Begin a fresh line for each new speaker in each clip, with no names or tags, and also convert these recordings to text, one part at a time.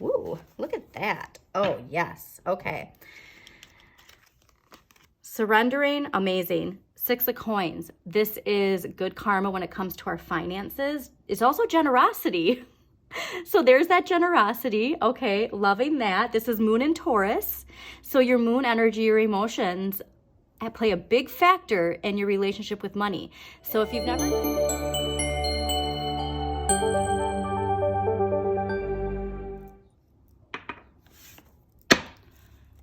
Ooh, look at that. Oh, yes. Okay. Surrendering, amazing. 6 of Coins. This is good karma when it comes to our finances. It's also generosity. So there's that generosity. Okay, loving that. This is Moon in Taurus. So your moon energy, your emotions play a big factor in your relationship with money. So if you've never...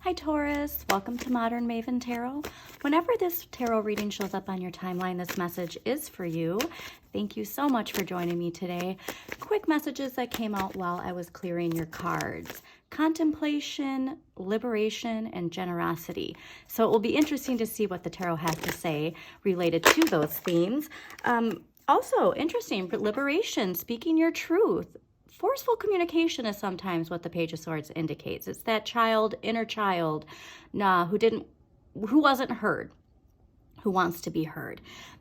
Hi Taurus, welcome to Modern Maven Tarot. Whenever this tarot reading shows up on your timeline, this message is for you. Thank you so much for joining me today. Quick messages that came out while I was clearing your cards. Contemplation, liberation, and generosity. So it will be interesting to see what the tarot has to say related to those themes. Also interesting, liberation, speaking your truth. Forceful communication is sometimes what the Page of Swords indicates. It's that child, inner child, who wasn't heard, who wants to be heard.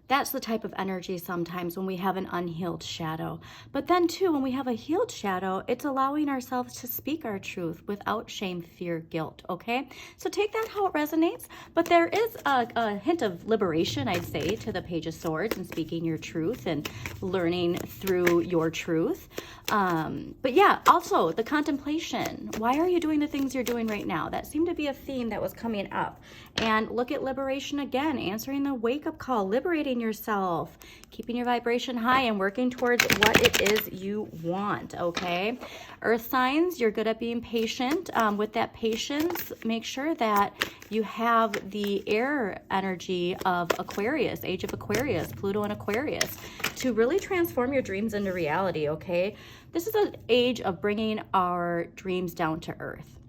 That's the type of energy sometimes when we have an unhealed shadow. But then too, when we have a healed shadow, it's allowing ourselves to speak our truth without shame, fear, guilt, okay? So take that how it resonates. But there is a hint of liberation, I'd say, to the Page of Swords and speaking your truth and learning through your truth. But yeah, also the contemplation. Why are you doing the things you're doing right now? That seemed to be a theme that was coming up. And look at liberation again, answering the wake-up call, liberating yourself, keeping your vibration high and working towards what it is you want, okay? Earth signs, you're good at being patient. With that patience, make sure that you have the air energy of Aquarius, age of Aquarius, Pluto and Aquarius, to really transform your dreams into reality, okay? This is an age of bringing our dreams down to earth.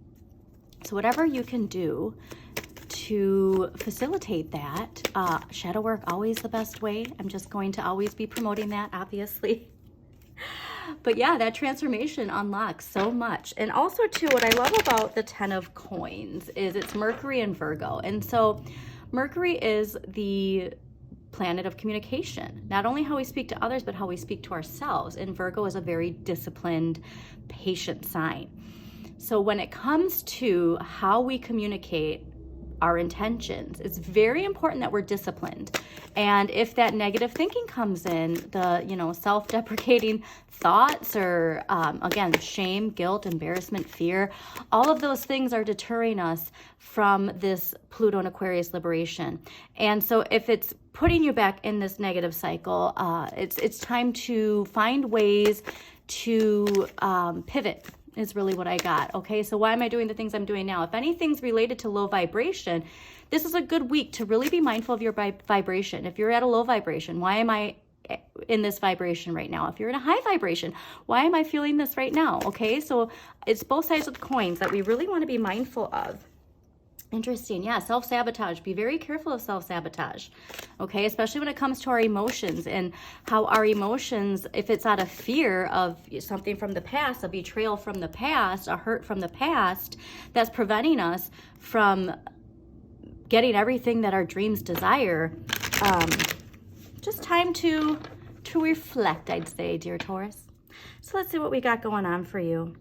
So whatever you can do to facilitate that, shadow work, always the best way. I'm just going to always be promoting that, obviously. But yeah, that transformation unlocks so much. And also too, what I love about the 10 of Coins is it's Mercury and Virgo. And so Mercury is the planet of communication, not only how we speak to others, but how we speak to ourselves. And Virgo is a very disciplined, patient sign. So when it comes to how we communicate our intentions, it's very important that we're disciplined. And if that negative thinking comes in, the self-deprecating thoughts, or again, shame, guilt, embarrassment, fear, all of those things are deterring us from this Pluto and Aquarius liberation. And so if it's putting you back in this negative cycle, it's time to find ways to pivot, is really what I got. Okay, so why am I doing the things I'm doing now? If anything's related to low vibration, this is a good week to really be mindful of your vibration. If you're at a low vibration, why am I in this vibration right now? If you're in a high vibration, why am I feeling this right now? Okay, so it's both sides of the coins that we really want to be mindful of. Interesting. Yeah, self-sabotage. Be very careful of self-sabotage, okay? Especially when it comes to our emotions and how our emotions, if it's out of fear of something from the past, a betrayal from the past, a hurt from the past, that's preventing us from getting everything that our dreams desire. Just time to reflect, I'd say, dear Taurus. So let's see what we got going on for you.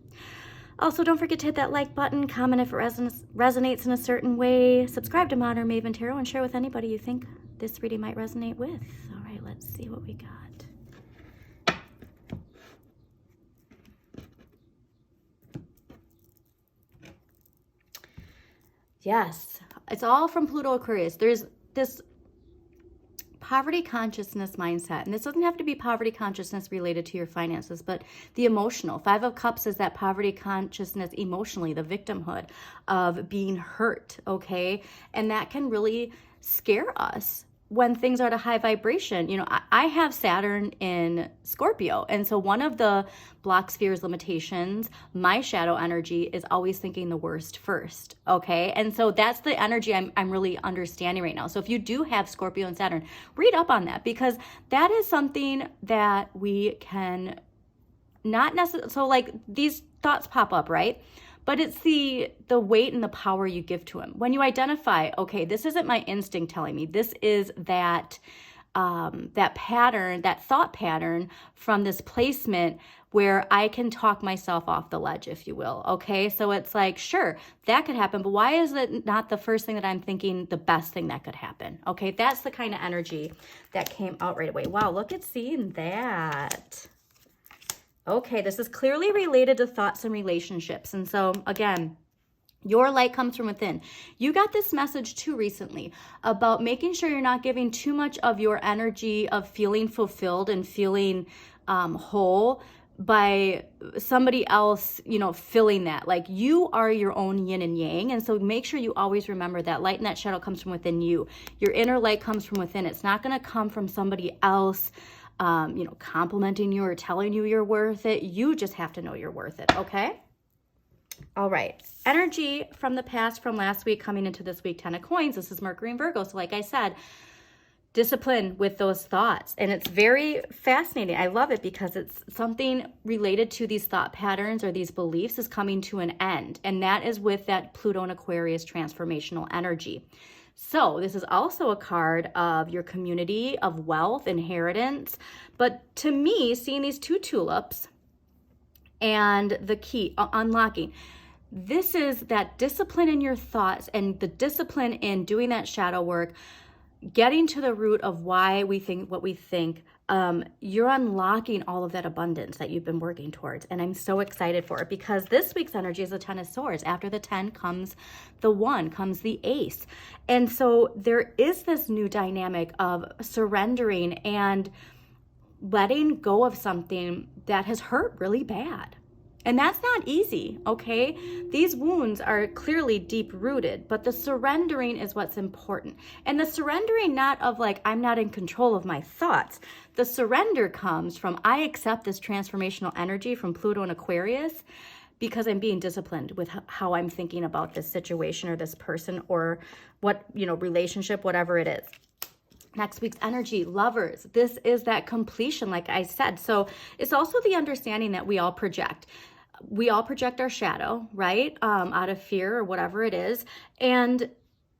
Also, don't forget to hit that like button, comment if it resonates in a certain way, subscribe to Modern Maven Tarot, and share with anybody you think this reading might resonate with. All right, let's see what we got. Yes, it's all from Pluto Aquarius. There's this poverty consciousness mindset, and this doesn't have to be poverty consciousness related to your finances, but the emotional. 5 of Cups is that poverty consciousness emotionally, the victimhood of being hurt, okay? And that can really scare us when things are at a high vibration. You know, I have Saturn in Scorpio, and so one of the blocks, fears, limitations, my shadow energy is always thinking the worst first, okay? And so that's the energy I'm really understanding right now. So if you do have Scorpio and Saturn, read up on that, because that is something that we can not necessarily, so like these thoughts pop up, right? But it's the weight and the power you give to him. When you identify, okay, this isn't my instinct telling me, this is that pattern, that thought pattern from this placement where I can talk myself off the ledge, if you will. Okay. So it's like, sure, that could happen, but why is it not the first thing that I'm thinking the best thing that could happen? Okay. That's the kind of energy that came out right away. Wow. Look at seeing that. Okay. This is clearly related to thoughts and relationships. And so again, your light comes from within. You got this message too recently about making sure you're not giving too much of your energy of feeling fulfilled and feeling whole by somebody else, you know, filling that. Like, you are your own yin and yang. And so make sure you always remember that light and that shadow comes from within you. Your inner light comes from within. It's not going to come from somebody else, you know, complimenting you or telling you you're worth it. You just have to know you're worth it. Okay. All right. Energy from the past, from last week coming into this week, 10 of coins. This is Mercury and Virgo. So like I said, discipline with those thoughts. And it's very fascinating. I love it because it's something related to these thought patterns or these beliefs is coming to an end. And that is with that Pluto and Aquarius transformational energy. So this is also a card of your community, of wealth, inheritance. But to me, seeing these two tulips and the key, unlocking, this is that discipline in your thoughts and the discipline in doing that shadow work, getting to the root of why we think what we think. You're unlocking all of that abundance that you've been working towards. And I'm so excited for it because this week's energy is the 10 of swords. After the 10 comes the 1, comes the ace. And so there is this new dynamic of surrendering and letting go of something that has hurt really bad. And that's not easy, okay? These wounds are clearly deep rooted, but the surrendering is what's important. And the surrendering not of like, I'm not in control of my thoughts. The surrender comes from, I accept this transformational energy from Pluto and Aquarius because I'm being disciplined with how I'm thinking about this situation or this person or what, you know, relationship, whatever it is. Next week's energy, lovers. This is that completion, like I said. So it's also the understanding that we all project. We all project our shadow, right? Out of fear or whatever it is. And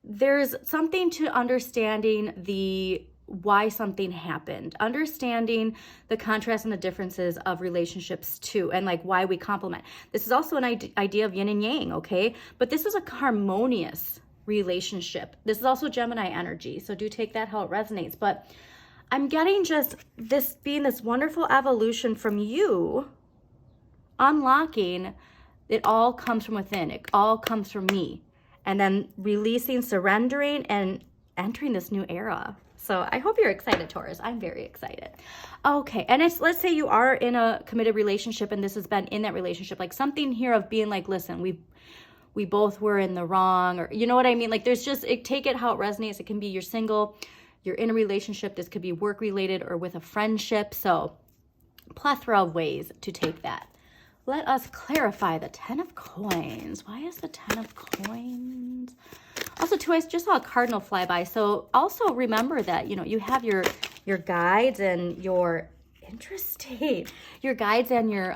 there's something to understanding the why something happened, understanding the contrast and the differences of relationships too, and like why we complement. This is also an idea of yin and yang, okay? But this is a harmonious relationship. This is also Gemini energy, so do take that how it resonates. But I'm getting just this being this wonderful evolution from you, unlocking, it all comes from within. It all comes from me. And then releasing, surrendering, and entering this new era. So I hope you're excited, Taurus. I'm very excited. Okay, and let's say you are in a committed relationship and this has been in that relationship, like something here of being like, listen, we both were in the wrong, or you know what I mean? Like there's just, take it how it resonates. It can be you're single, you're in a relationship. This could be work related or with a friendship. So plethora of ways to take that. Let us clarify the 10 of coins. Why is the 10 of coins? Also, too, I just saw a cardinal fly by. So also remember that, you know, you have your guides and your, interesting, your guides and your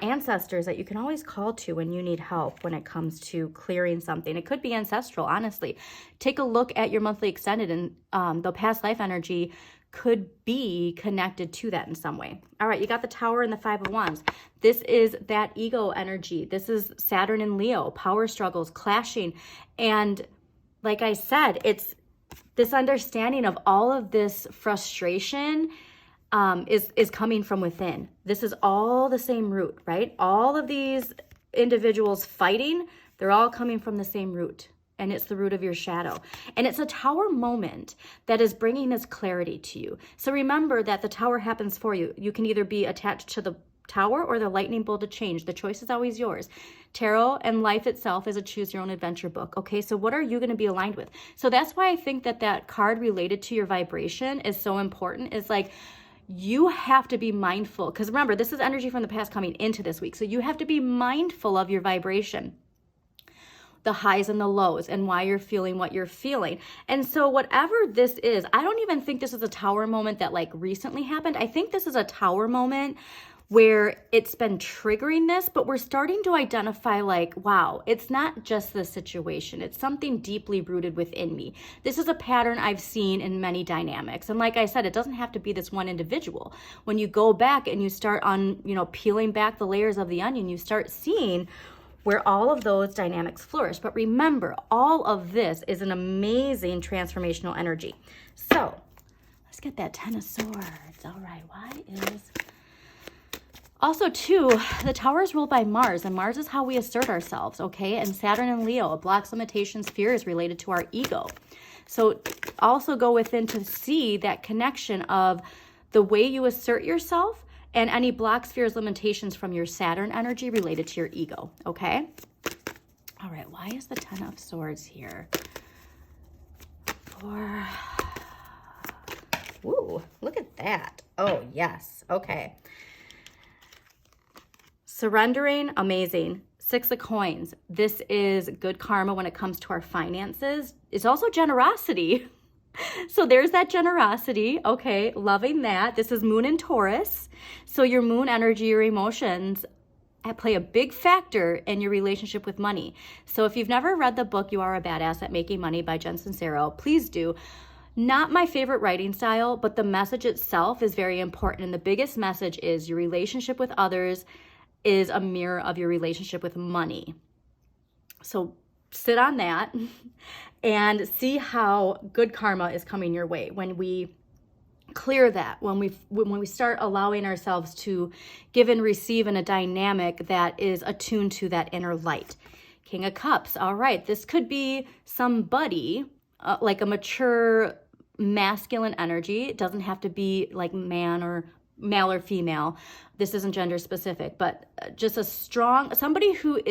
ancestors that you can always call to when you need help when it comes to clearing something. It could be ancestral, honestly. Take a look at your monthly extended and the past life energy could be connected to that in some way. All right, you got the Tower and the 5 of Wands. This is that ego energy. This is Saturn and Leo, power struggles, clashing. And like I said, it's this understanding of all of this frustration is coming from within. This is all the same root, right? All of these individuals fighting, they're all coming from the same root. And it's the root of your shadow. And it's a Tower moment that is bringing this clarity to you. So remember that the Tower happens for you. You can either be attached to the Tower or the lightning bolt of change. The choice is always yours. Tarot and life itself is a choose your own adventure book. Okay, so what are you going to be aligned with? So that's why I think that card related to your vibration is so important. Is like, you have to be mindful. Because remember, this is energy from the past coming into this week. So you have to be mindful of your vibration, the highs and the lows, and why you're feeling what you're feeling. And so whatever this is, I don't even think this is a Tower moment that like recently happened. I think this is a Tower moment where it's been triggering this, but we're starting to identify like, wow, it's not just the situation. It's something deeply rooted within me. This is a pattern I've seen in many dynamics. And like I said, it doesn't have to be this one individual. When you go back and you start on, peeling back the layers of the onion, you start seeing where all of those dynamics flourish. But remember, all of this is an amazing transformational energy. So let's get that 10 of Swords. All right, why is... Also, too, the Tower is ruled by Mars, and Mars is how we assert ourselves, okay? And Saturn and Leo, it blocks limitations, fear is related to our ego. So also go within to see that connection of the way you assert yourself and any blocks, fears, limitations from your Saturn energy related to your ego, okay? All right, why is the 10 of Swords here? Ooh, look at that. Oh, yes, okay. Surrendering, amazing. 6 of Coins. This is good karma when it comes to our finances. It's also generosity. So there's that generosity. Okay, loving that. This is Moon in Taurus. So your moon energy, your emotions play a big factor in your relationship with money. So if you've never read the book, You Are a Badass at Making Money by Jen Sincero, please do. Not my favorite writing style, but the message itself is very important. And the biggest message is your relationship with others is a mirror of your relationship with money. So sit on that and see how good karma is coming your way when we clear that, when we start allowing ourselves to give and receive in a dynamic that is attuned to that inner light. King of Cups. All right, this could be somebody like a mature masculine energy. It doesn't have to be like male or female. This isn't gender specific, but just a strong, somebody who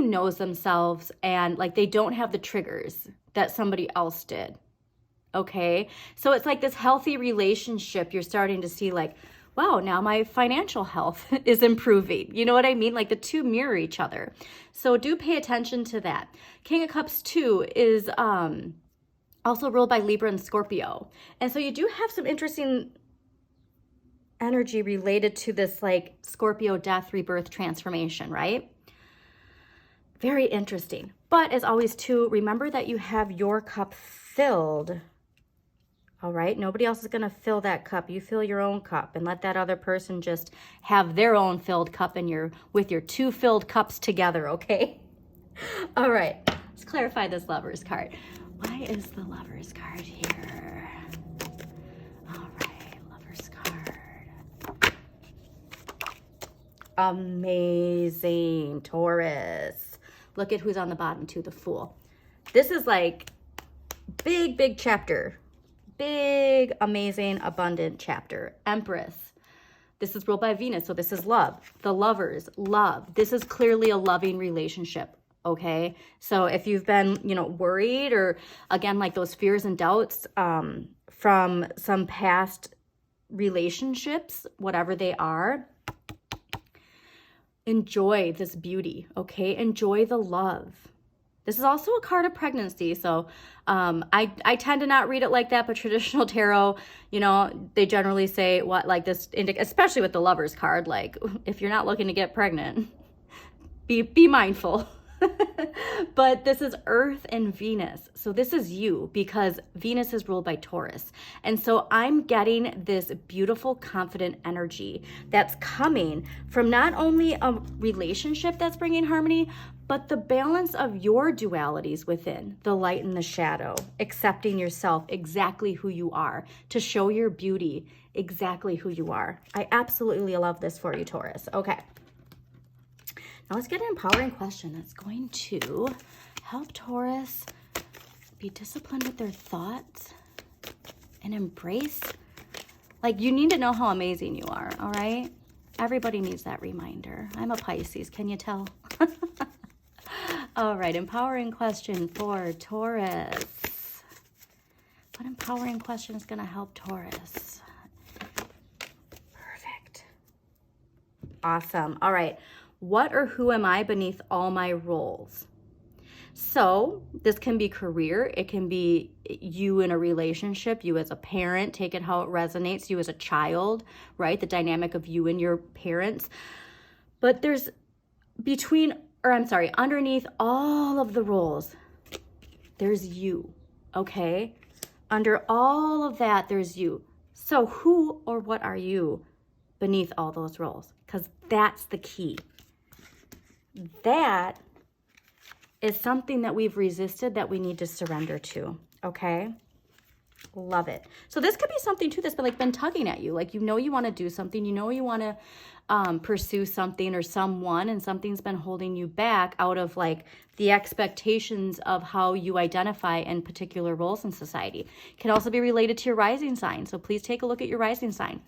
knows themselves and like they don't have the triggers that somebody else did. Okay. So it's like this healthy relationship. You're starting to see like, wow, now my financial health is improving. You know what I mean? Like the two mirror each other. So do pay attention to that. King of Cups 2 is, also ruled by Libra and Scorpio. And so you do have some interesting energy related to this like Scorpio death, rebirth, transformation, right? Very interesting. But as always too, remember that you have your cup filled. All right, nobody else is gonna fill that cup. You fill your own cup and let that other person just have their own filled cup and with your 2 filled cups together, okay? All right, let's clarify this Lovers card. Why is the Lovers card here? All right, Lovers card. Amazing, Taurus. Look at who's on the bottom too, the Fool. This is like big chapter. Big, amazing, abundant chapter. Empress. This is ruled by Venus, so this is love. The Lovers, love. This is clearly a loving relationship. Okay, so if you've been, worried or again, like those fears and doubts from some past relationships, whatever they are, enjoy this beauty, okay? Enjoy the love. This is also a card of pregnancy. So I tend to not read it like that, but traditional tarot, they generally say what like this, especially with the Lovers card, like if you're not looking to get pregnant, be mindful. But this is Earth and Venus. So this is you because Venus is ruled by Taurus. And so I'm getting this beautiful, confident energy that's coming from not only a relationship that's bringing harmony, but the balance of your dualities within, the light and the shadow, accepting yourself exactly who you are, to show your beauty exactly who you are. I absolutely love this for you, Taurus. Okay. Now let's get an empowering question that's going to help Taurus be disciplined with their thoughts and embrace, like you need to know how amazing you are, all right? Everybody needs that reminder. I'm a Pisces, can you tell? All right, empowering question for Taurus. What empowering question is gonna help Taurus? Perfect. Awesome, all right. What or who am I beneath all my roles? So this can be career. It can be you in a relationship, you as a parent, take it how it resonates, you as a child, right? The dynamic of you and your parents. But there's underneath all of the roles, there's you, okay? Under all of that, there's you. So who or what are you beneath all those roles? Because that's the key. That is something that we've resisted that we need to surrender to, okay? Love it. So this could be something too that's been tugging at you. Like, you know, you want to do something, you know, you want to pursue something or someone, and something's been holding you back out of like the expectations of how you identify in particular roles in society. It can also be related to your rising sign. So please take a look at your rising sign.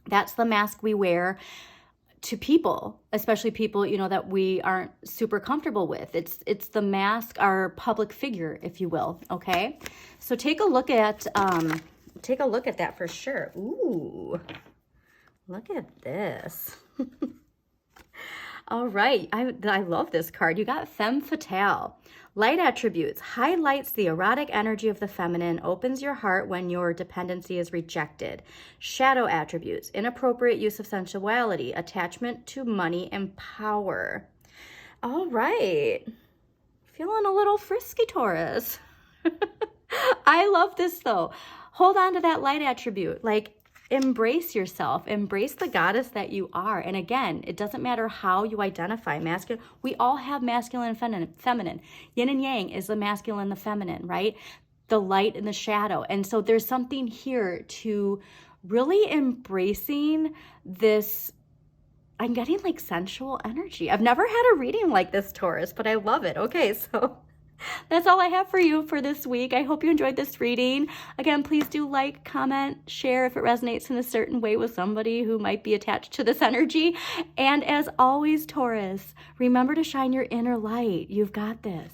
That's the mask we wear to people, especially people, you know, that we aren't super comfortable with. It's the mask, our public figure, if you will. Okay. So take a look at that for sure. Ooh, look at this. All right. I love this card. You got Femme Fatale. Light attributes highlights the erotic energy of the feminine, opens your heart when your dependency is rejected. Shadow attributes, inappropriate use of sensuality, attachment to money and power. All right. Feeling a little frisky, Taurus. I love this though. Hold on to that light attribute. Like, embrace yourself, embrace the goddess that you are. And again, it doesn't matter how you identify masculine. We all have masculine and feminine. Yin and yang is the masculine and the feminine, right? The light and the shadow. And so there's something here to really embracing this. I'm getting like sensual energy. I've never had a reading like this, Taurus, but I love it. Okay, so that's all I have for you for this week. I hope you enjoyed this reading. Again, please do like, comment, share if it resonates in a certain way with somebody who might be attached to this energy. And as always, Taurus, remember to shine your inner light. You've got this.